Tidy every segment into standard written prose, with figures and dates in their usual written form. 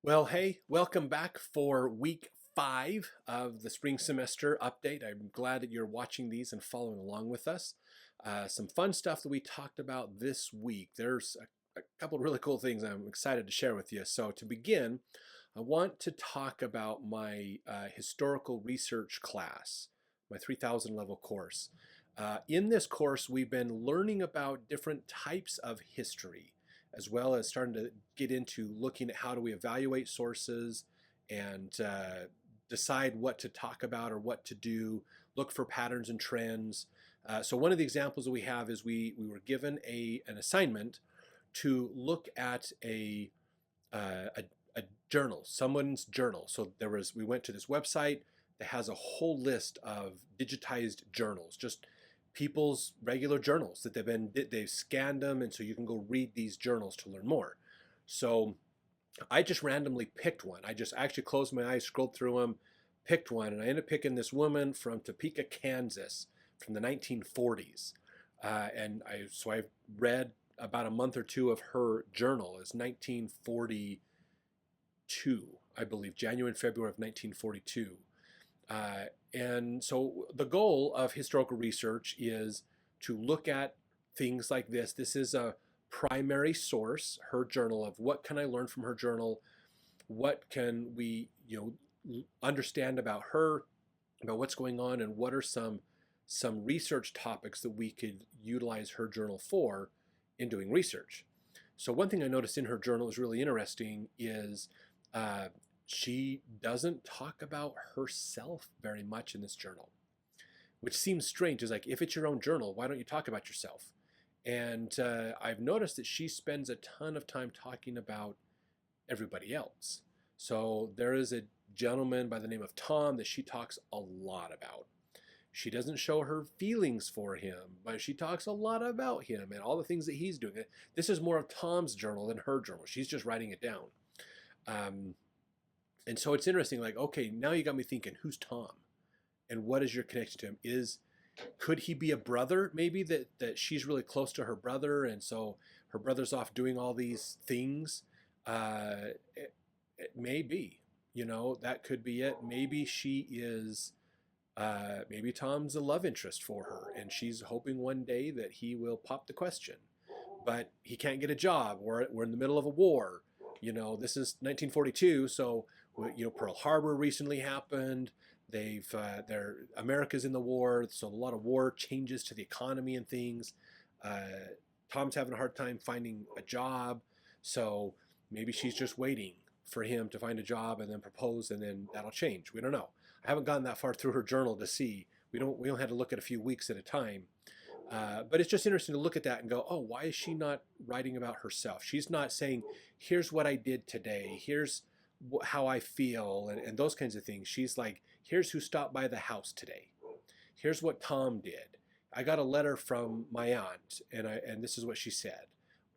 Well, hey, welcome back for week 5 of the spring semester update. I'm glad that you're watching these and following along with us. Some fun stuff that we talked about this week. There's a couple of really cool things I'm excited to share with you. So, to begin, I want to talk about my historical research class, my 3000 level course. In this course, we've been learning about different types of history, as well as starting to get into looking at how do we evaluate sources and decide what to talk about or what to do, look for patterns and trends. So one of the examples that we have is we were given an assignment to look at a journal, someone's journal. So we went to this website that has a whole list of digitized journals, just people's regular journals that they've scanned them, and so you can go read these journals to learn more. So I just randomly picked one. I just actually closed my eyes, scrolled through them, picked one, and I ended up picking this woman from Topeka, Kansas, from the 1940s. So I've read about a month or two of her journal. It's 1942, I believe, January and February of 1942. And so the goal of historical research is to look at things like this. This is a primary source, her journal, of what can I learn from her journal? What can we, understand about her, about what's going on, and what are some research topics that we could utilize her journal for in doing research. So one thing I noticed in her journal is really interesting is she doesn't talk about herself very much in this journal, which seems strange. Is like, if it's your own journal, why don't you talk about yourself? And I've noticed that she spends a ton of time talking about everybody else. So there is a gentleman by the name of Tom that she talks a lot about. She doesn't show her feelings for him, but she talks a lot about him and all the things that he's doing. This is more of Tom's journal than her journal. She's just writing it down. And so it's interesting, like, okay, now you got me thinking, who's Tom? And what is your connection to him? Could he be a brother, maybe, that she's really close to her brother, and so her brother's off doing all these things? It may be, that could be it. Maybe she is, maybe Tom's a love interest for her, and she's hoping one day that he will pop the question. But he can't get a job. We're in the middle of a war. This is 1942, so Pearl Harbor recently happened. America's in the war, so a lot of war changes to the economy and things. Tom's having a hard time finding a job, so maybe she's just waiting for him to find a job and then propose, and then that'll change. We don't know. I haven't gotten that far through her journal to see. We don't have to look at a few weeks at a time. But it's just interesting to look at that and go, oh, why is she not writing about herself? She's not saying, here's what I did today, here's how I feel, and those kinds of things. She's like, here's who stopped by the house today. Here's what Tom did. I got a letter from my aunt, and this is what she said.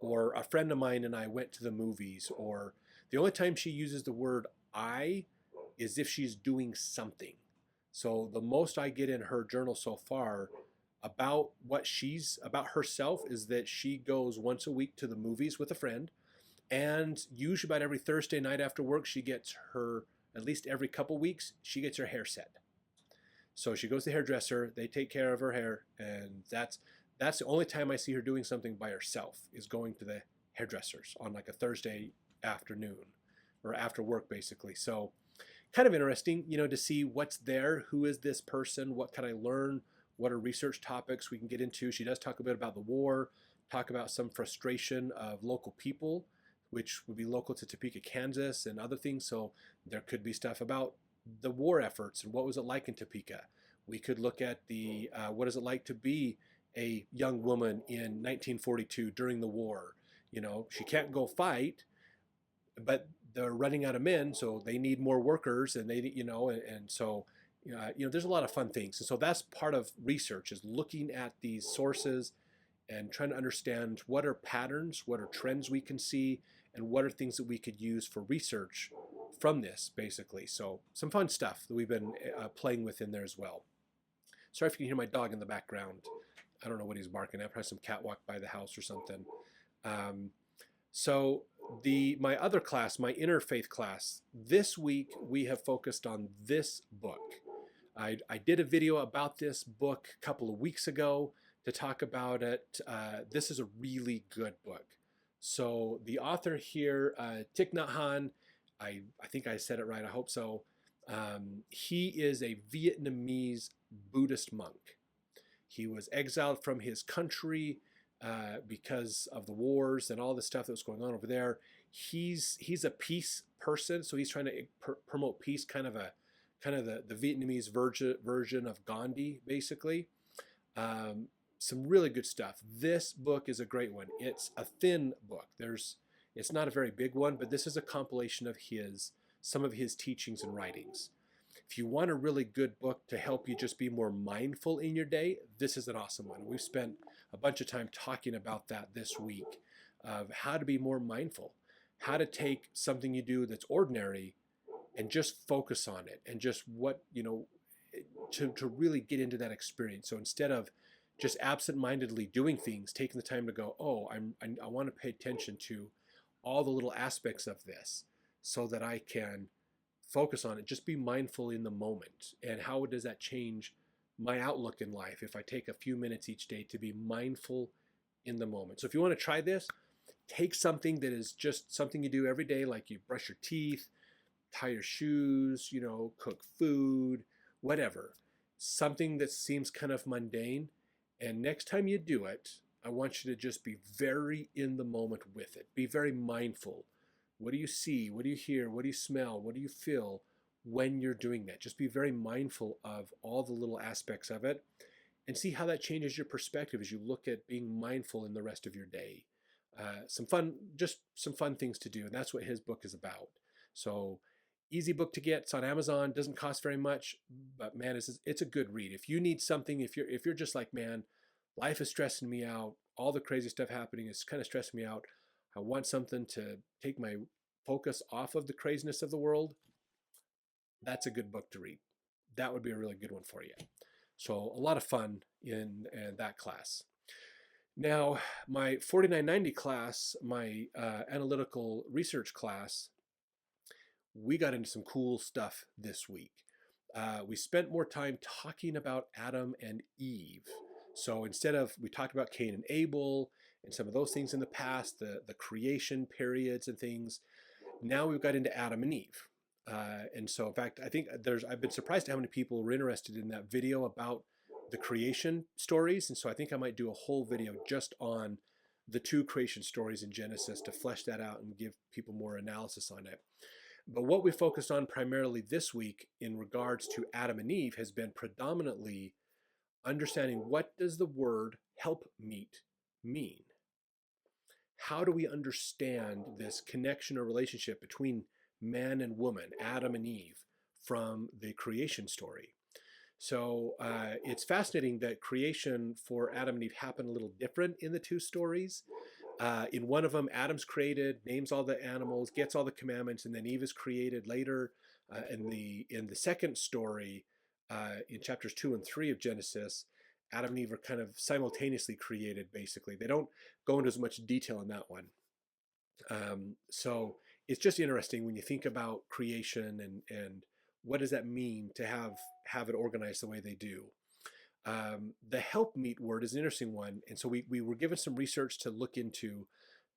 Or a friend of mine and I went to the movies. Or the only time she uses the word I is if she's doing something. So the most I get in her journal so far about about herself is that she goes once a week to the movies with a friend, and usually about every Thursday night after work she gets her, at least every couple weeks, she gets her hair set. So she goes to the hairdresser, they take care of her hair, and that's the only time I see her doing something by herself, is going to the hairdressers on like a Thursday afternoon or after work, basically. So kind of interesting, to see what's there. Who is this person? What can I learn? What are research topics we can get into? She does talk a bit about the war, talk about some frustration of local people, which would be local to Topeka, Kansas, and other things. So there could be stuff about the war efforts and what was it like in Topeka. We could look at the what is it like to be a young woman in 1942 during the war. She can't go fight, but they're running out of men, so they need more workers, and and so there's a lot of fun things. And so that's part of research, is looking at these sources and trying to understand what are patterns, what are trends we can see, and what are things that we could use for research from this, basically. So some fun stuff that we've been playing with in there as well. Sorry if you can hear my dog in the background. I don't know what he's barking at. Probably some cat walk by the house or something. So My other class, my interfaith class, this week we have focused on this book. I did a video about this book a couple of weeks ago to talk about it. This is a really good book. So the author here, Thich Nhat Hanh, I think I said it right, I hope so. He is a Vietnamese Buddhist monk. He was exiled from his country because of the wars and all the stuff that was going on over there. He's a peace person, so he's trying to promote peace, kind of the Vietnamese version of Gandhi, basically. Some really good stuff. This book is a great one. It's a thin book. It's not a very big one, but this is a compilation of some of his teachings and writings. If you want a really good book to help you just be more mindful in your day, this is an awesome one. We've spent a bunch of time talking about that this week, of how to be more mindful, how to take something you do that's ordinary and just focus on it, and just to really get into that experience. So instead of just absent-mindedly doing things, taking the time to go, oh, I want to pay attention to all the little aspects of this so that I can focus on it. Just be mindful in the moment. And how does that change my outlook in life if I take a few minutes each day to be mindful in the moment? So if you want to try this, take something that is just something you do every day, like you brush your teeth, tie your shoes, cook food, whatever. Something that seems kind of mundane. And next time you do it, I want you to just be very in the moment with it. Be very mindful. What do you see? What do you hear? What do you smell? What do you feel when you're doing that? Just be very mindful of all the little aspects of it, and see how that changes your perspective as you look at being mindful in the rest of your day. Some fun things to do, and that's what his book is about. So easy book to get. It's on Amazon. Doesn't cost very much, but man, it's a good read. If you need something, if you're just like, man, life is stressing me out, all the crazy stuff happening is kind of stressing me out, I want something to take my focus off of the craziness of the world, that's a good book to read. That would be a really good one for you. So a lot of fun in that class. Now, my 4990 class, my analytical research class, we got into some cool stuff this week. We spent more time talking about Adam and Eve. So we talked about Cain and Abel and some of those things in the past, the creation periods and things. Now we've got into Adam and Eve. And so, in fact, I think I've been surprised at how many people were interested in that video about the creation stories. And so I think I might do a whole video just on the two creation stories in Genesis to flesh that out and give people more analysis on it. But what we focused on primarily this week in regards to Adam and Eve has been predominantly understanding, what does the word helpmeet mean? How do we understand this connection or relationship between man and woman, Adam and Eve, from the creation story? So it's fascinating that creation for Adam and Eve happened a little different in the two stories. In one of them, Adam's created, names all the animals, gets all the commandments, and then Eve is created later. In the second story, in chapters 2 and 3 of Genesis, Adam and Eve are kind of simultaneously created, basically. They don't go into as much detail in that one. So it's just interesting when you think about creation and what does that mean to have it organized the way they do. The helpmeet word is an interesting one, and so we were given some research to look into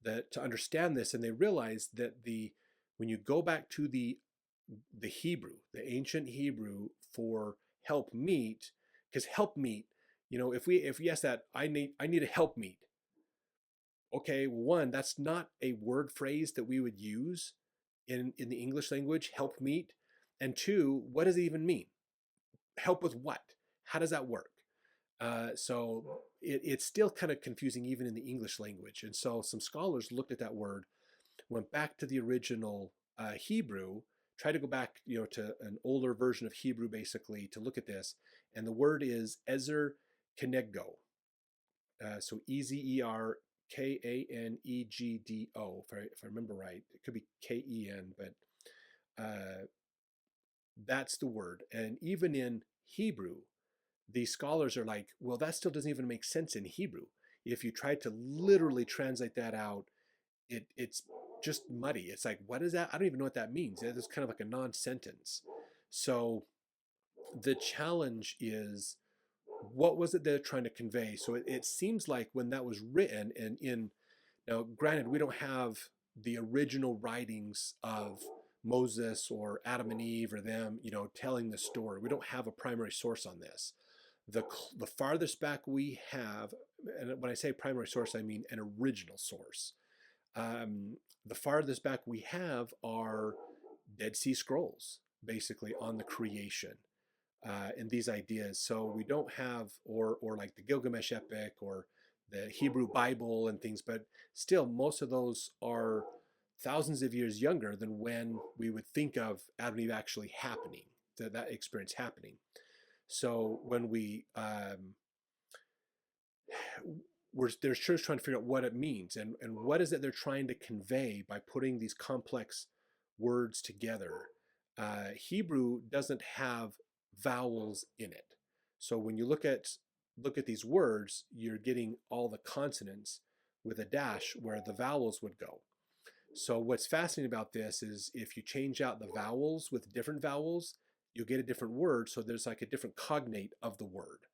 that to understand this, and they realized that when you go back to the Hebrew, the ancient Hebrew for helpmeet, because helpmeet, if we ask that, I need a helpmeet. Okay, well, one, that's not a word phrase that we would use in the English language, helpmeet, and two, what does it even mean? Help with what? How does that work? So it's still kind of confusing even in the English language. And so some scholars looked at that word, went back to the original Hebrew, tried to go back, to an older version of Hebrew, basically, to look at this. And the word is Ezer Kenegdo. So Ezerkanegdo, if I remember right. It could be Ken, but that's the word. And even in Hebrew, the scholars are like, well, that still doesn't even make sense in Hebrew. If you try to literally translate that out, it's just muddy. It's like, what is that? I don't even know what that means. It's kind of like a non-sentence. So the challenge is, what was it they're trying to convey? So it seems like when that was written, and in now, granted, we don't have the original writings of Moses or Adam and Eve or them, telling the story. We don't have a primary source on this. The farthest back we have, and when I say primary source, I mean an original source. The farthest back we have are Dead Sea Scrolls, basically on the creation and these ideas. So we don't have, or like the Gilgamesh epic or the Hebrew Bible and things, but still most of those are thousands of years younger than when we would think of Adam and Eve actually happening, that experience happening. So when they're sure trying to figure out what it means and what is it they're trying to convey by putting these complex words together. Hebrew doesn't have vowels in it. So when you look at these words, you're getting all the consonants with a dash where the vowels would go. So what's fascinating about this is if you change out the vowels with different vowels, you'll get a different word. So there's like a different cognate of the word,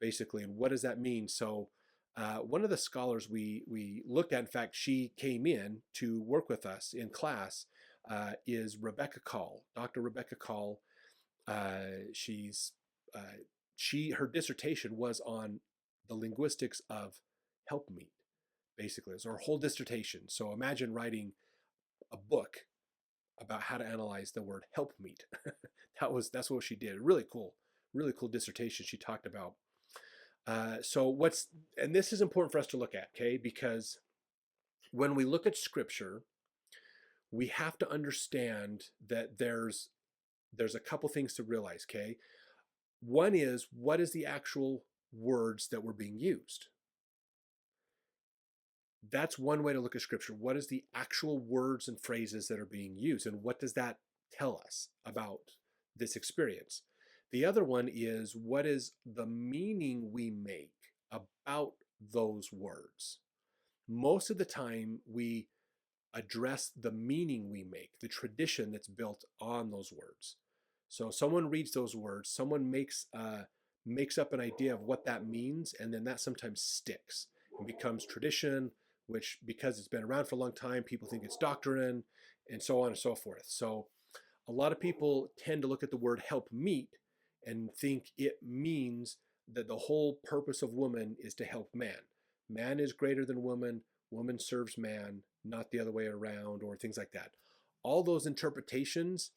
basically. And what does that mean? So one of the scholars we looked at, in fact, she came in to work with us in class, is Rebecca Call, Dr. Rebecca Call. Her dissertation was on the linguistics of helpmeet, basically. It was her whole dissertation. So imagine writing a book about how to analyze the word helpmeet. That's what she did. Really cool dissertation she talked about. And this is important for us to look at, okay? Because when we look at scripture, we have to understand that there's a couple things to realize, okay? One is, what is the actual words that were being used? That's one way to look at scripture. What is the actual words and phrases that are being used? And what does that tell us about this experience? The other one is, what is the meaning we make about those words? Most of the time, we address the meaning we make, the tradition that's built on those words. So someone reads those words, someone makes up an idea of what that means, and then that sometimes sticks and becomes tradition, which, because it's been around for a long time, people think it's doctrine, and so on and so forth. So a lot of people tend to look at the word help meet and think it means that the whole purpose of woman is to help man. Man is greater than woman, woman serves man, not the other way around, or things like that. All those interpretations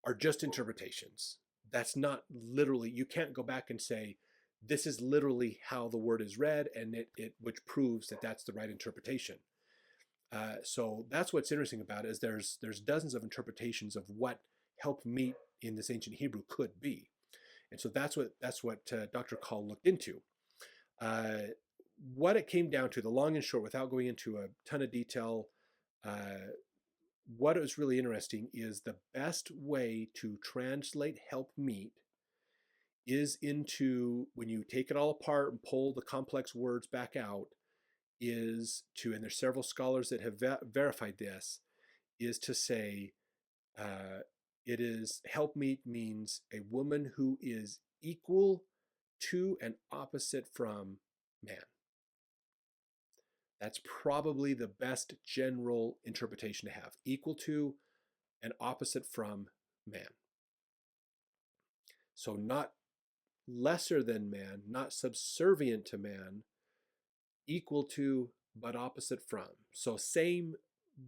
are just interpretations. That's not literally, you can't go back and say, this is literally how the word is read, and which proves that that's the right interpretation. So that's what's interesting about it, is there's dozens of interpretations of what help meet in this ancient Hebrew could be. And so that's what Dr. Call looked into. What it came down to, the long and short, without going into a ton of detail, what is really interesting is the best way to translate help meet is into, when you take it all apart and pull the complex words back out, is to, and there's several scholars that have verified this, is to say it is, helpmeet means a woman who is equal to and opposite from man. That's probably the best general interpretation to have. Equal to and opposite from man. So not lesser than man, not subservient to man, equal to but opposite from. So same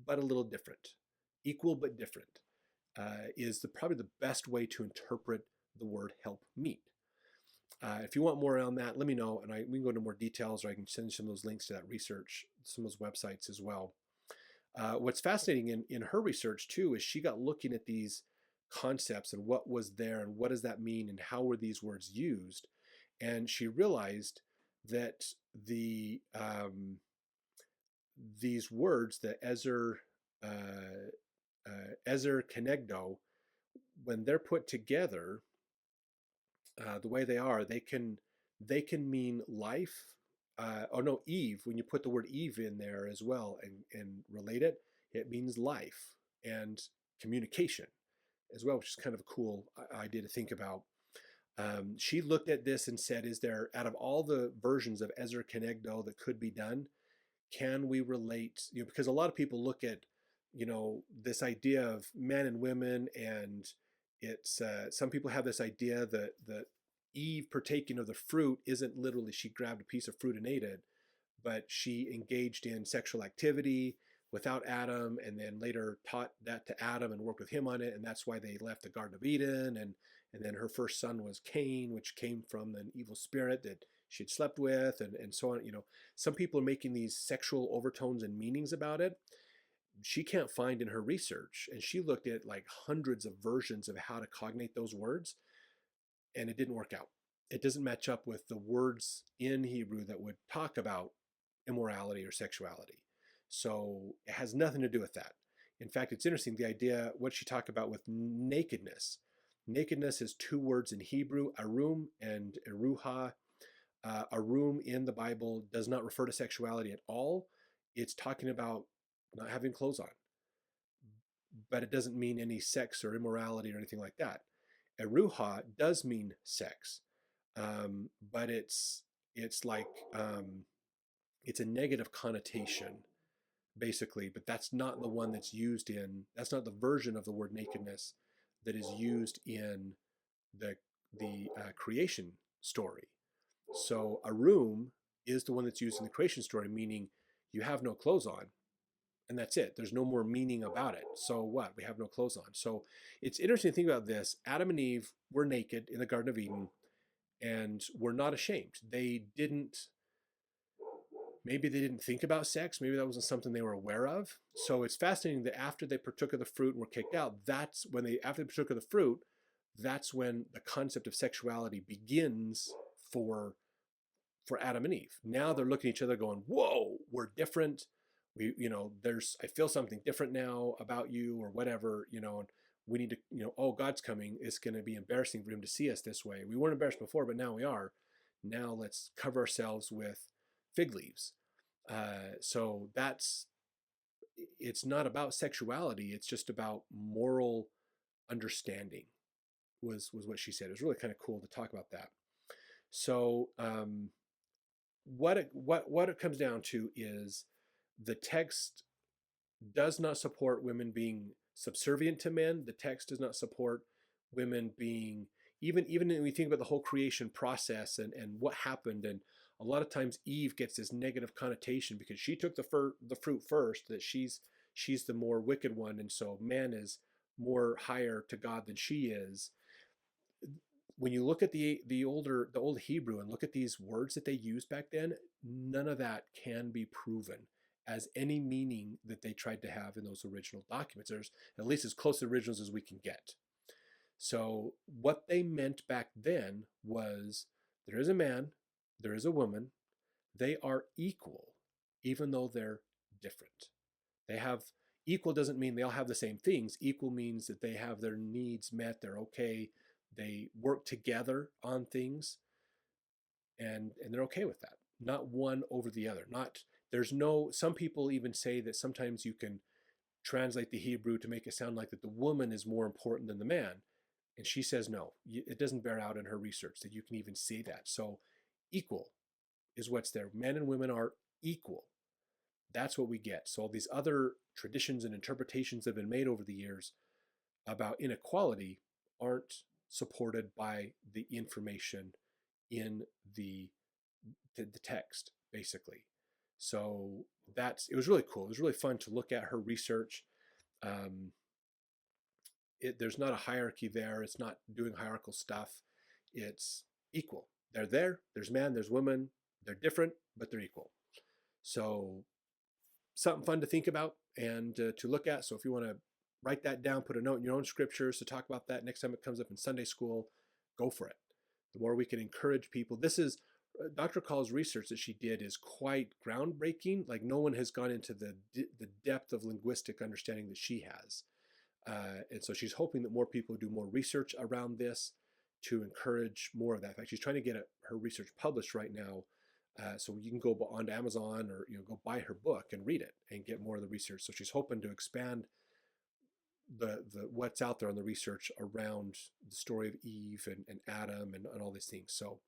but a little different. Equal but different is probably the best way to interpret the word help meet. If you want more on that, let me know, and we can go into more details, or I can send you some of those links to that research, some of those websites as well. What's fascinating in her research too is she got looking at these concepts and what was there and what does that mean and how were these words used, and she realized that these words, the Ezer Kenegdo, when they're put together, the way they are, they can mean life. Eve, when you put the word Eve in there as well and relate it, It means life and communication as well, which is kind of a cool idea to think about. She looked at this and said, is there, out of all the versions of Ezer Kenegdo that could be done, can we relate, because a lot of people look at, this idea of men and women, and it's, some people have this idea that Eve partaking of the fruit isn't literally she grabbed a piece of fruit and ate it, but she engaged in sexual activity without Adam, and then later taught that to Adam and worked with him on it, and that's why they left the Garden of Eden, and then her first son was Cain, which came from an evil spirit that she had slept with, and so on. Some people are making these sexual overtones and meanings about it. She can't find in her research, and she looked at like hundreds of versions of how to cognate those words, and it didn't work out. It doesn't match up with the words in Hebrew that would talk about immorality or sexuality. So it has nothing to do with that. In fact, it's interesting, the idea, what she talked about with nakedness. Nakedness is two words in Hebrew, arum and eruha. Arum in the Bible does not refer to sexuality at all. It's talking about not having clothes on, but it doesn't mean any sex or immorality or anything like that. Eruha does mean sex, but it's like it's a negative connotation, basically. But that's not the one that's used in. That's not the version of the word nakedness that is used in the creation story. So arum is the one that's used in the creation story, meaning you have no clothes on, and that's it. There's no more meaning about it. So what? We have no clothes on. So it's interesting to think about this. Adam and Eve were naked in the Garden of Eden and were not ashamed. Maybe they didn't think about sex. Maybe that wasn't something they were aware of. So it's fascinating that after they partook of the fruit and were kicked out, after they partook of the fruit, that's when the concept of sexuality begins for Adam and Eve. Now they're looking at each other going, whoa, we're different. I feel something different now about you, or whatever, and we need to, oh, God's coming. It's going to be embarrassing for him to see us this way. We weren't embarrassed before, but now we are. Now let's cover ourselves with fig leaves. So it's not about sexuality. It's just about moral understanding was what she said. It was really kind of cool to talk about that. So, what it comes down to is the text does not support women being subservient to men. The text does not support women being, even when we think about the whole creation process and what happened, and a lot of times Eve gets this negative connotation because she took the fruit first, that she's the more wicked one, and so man is more higher to God than she is. When you look at the old Hebrew and look at these words that they used back then, none of that can be proven as any meaning that they tried to have in those original documents. There's at least as close to originals as we can get. So what they meant back then was, there is a man, there is a woman, they are equal, even though they're different. Equal doesn't mean they all have the same things. Equal means that they have their needs met, they're okay, they work together on things, and they're okay with that. Not one over the other. Some people even say that sometimes you can translate the Hebrew to make it sound like that the woman is more important than the man. And she says no, it doesn't bear out in her research that you can even say that. So equal is what's there. Men and women are equal. That's what we get. So all these other traditions and interpretations that have been made over the years about inequality aren't supported by the information in the text, basically. So it was really cool. It was really fun to look at her research. There's not a hierarchy there. It's not doing hierarchical stuff. It's equal. They're there. There's man, there's woman. They're different, but they're equal. So something fun to think about and to look at. So if you want to write that down, put a note in your own scriptures to talk about that next time it comes up in Sunday school, go for it. The more we can encourage people. This is Dr. Call's research that she did is quite groundbreaking. Like, no one has gone into the depth of linguistic understanding that she has. And so she's hoping that more people do more research around this to encourage more of that. In fact, she's trying to get her research published right now So you can go onto Amazon or go buy her book and read it and get more of the research. So she's hoping to expand the what's out there on the research around the story of Eve and Adam and all these things. So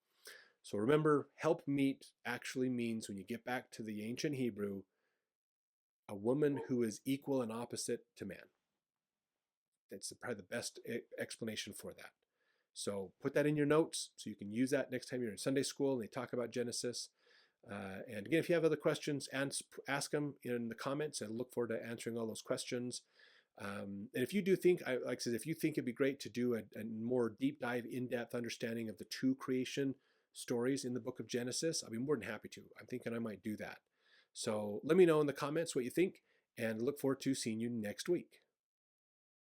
remember, help meet actually means, when you get back to the ancient Hebrew, a woman who is equal and opposite to man. That's probably the best explanation for that. So put that in your notes so you can use that next time you're in Sunday school and they talk about Genesis. And again, if you have other questions, ask them in the comments, and look forward to answering all those questions. And if you do think, like I said, if you think it'd be great to do a more deep dive, in-depth understanding of the two creation stories in the book of Genesis, I'd be more than happy to. I'm thinking I might do that. So let me know in the comments what you think, and look forward to seeing you next week.